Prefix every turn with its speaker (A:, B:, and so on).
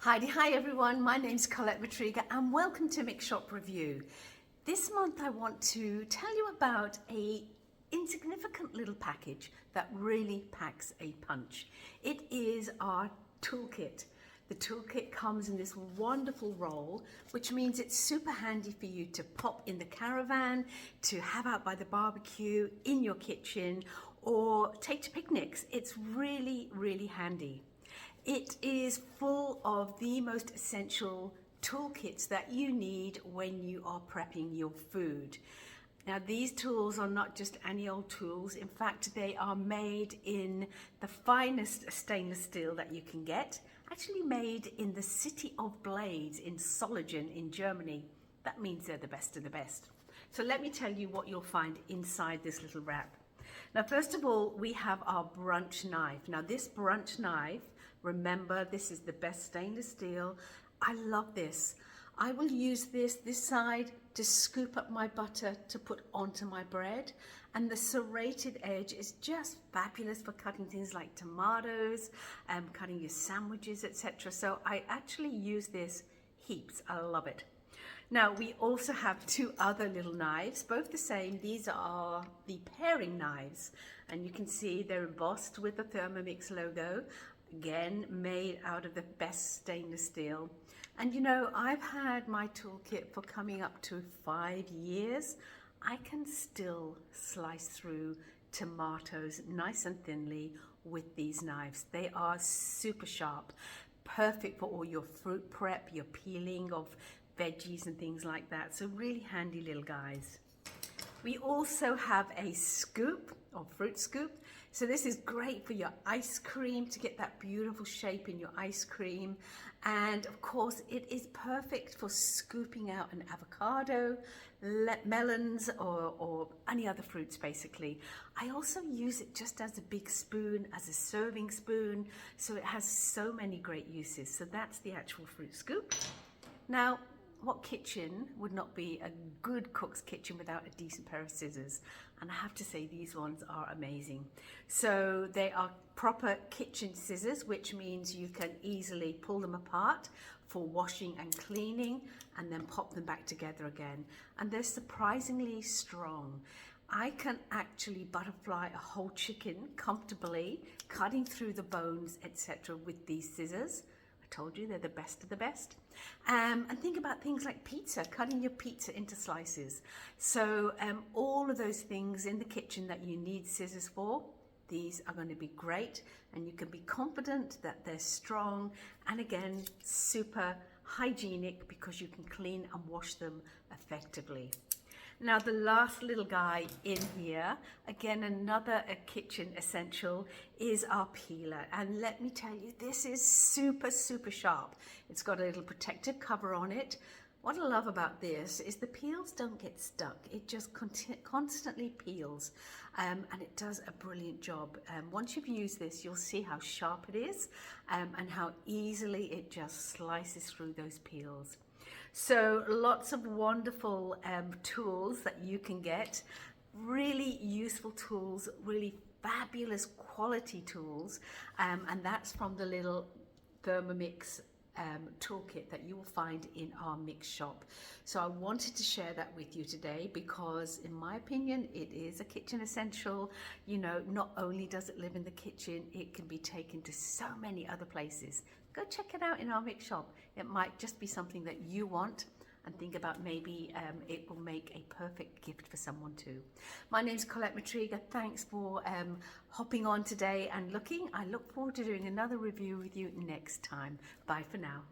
A: Hi everyone, my name's Collette and welcome to TheMix Shop Review. This month I want to tell you about a insignificant little package that really packs a punch. It is our toolkit. The toolkit comes in this wonderful roll, which means it's super handy for you to pop in the caravan, to have out by the barbecue, in your kitchen, or take to picnics. It's really handy. It is full of the most essential toolkits that you need when you are prepping your food. Now, these tools are not just any old tools. In fact, they are made in the finest stainless steel that you can get, actually made in the city of blades in Solingen in Germany. That means they're the best of the best. So let me tell you what you'll find inside this little wrap. Now, first of all, we have our brunch knife. Now, this brunch knife, remember, this is the best stainless steel. I love this. I will use this side to scoop up my butter to put onto my bread. And the serrated edge is just fabulous for cutting things like tomatoes, cutting your sandwiches, etc. So I actually use this heaps. I love it. Now, we also have two other little knives, both the same. These are the paring knives, and you can see they're embossed with the Thermomix logo, again, made out of the best stainless steel. And you know, I've had my toolkit for coming up to 5 years. I can still slice through tomatoes nice and thinly with these knives. They are super sharp, perfect for all your fruit prep, your peeling of veggies and things like that. So really handy little guys. We also have a scoop or fruit scoop. So this is great for your ice cream, to get that beautiful shape in your ice cream. And of course, it is perfect for scooping out an avocado, melons, or any other fruits basically. I also use it just as a big spoon, as a serving spoon. So it has so many great uses. So that's the actual fruit scoop. Now, what kitchen would not be a good cook's kitchen without a decent pair of scissors? And I have to say, these ones are amazing. So they are proper kitchen scissors, which means you can easily pull them apart for washing and cleaning, and then pop them back together again. And they're surprisingly strong. I can actually butterfly a whole chicken comfortably, cutting through the bones, etc. with these scissors. I told you they're the best of the best. And think about things like pizza, cutting your pizza into slices. So all of those things in the kitchen that you need scissors for, these are going to be great, and you can be confident that they're strong and again super hygienic because you can clean and wash them effectively. Now, the last little guy in here, again, another kitchen essential, is our peeler. And let me tell you, this is super sharp. It's got a little protective cover on it. What I love about this is the peels don't get stuck. It just constantly peels, and it does a brilliant job. Once you've used this, you'll see how sharp it is, and how easily it just slices through those peels. So lots of wonderful tools that you can get, really useful tools, really fabulous quality tools, and that's from the little Thermomix toolkit that you will find in our Mix shop. So I wanted to share that with you today because, in my opinion, it is a kitchen essential. You know, not only does it live in the kitchen, it can be taken to so many other places. Go check it out in our Mix shop. It might just be something that you want, and think about maybe it will make a perfect gift for someone too. My name's Collette. Thanks for hopping on today and looking. I look forward to doing another review with you next time. Bye for now.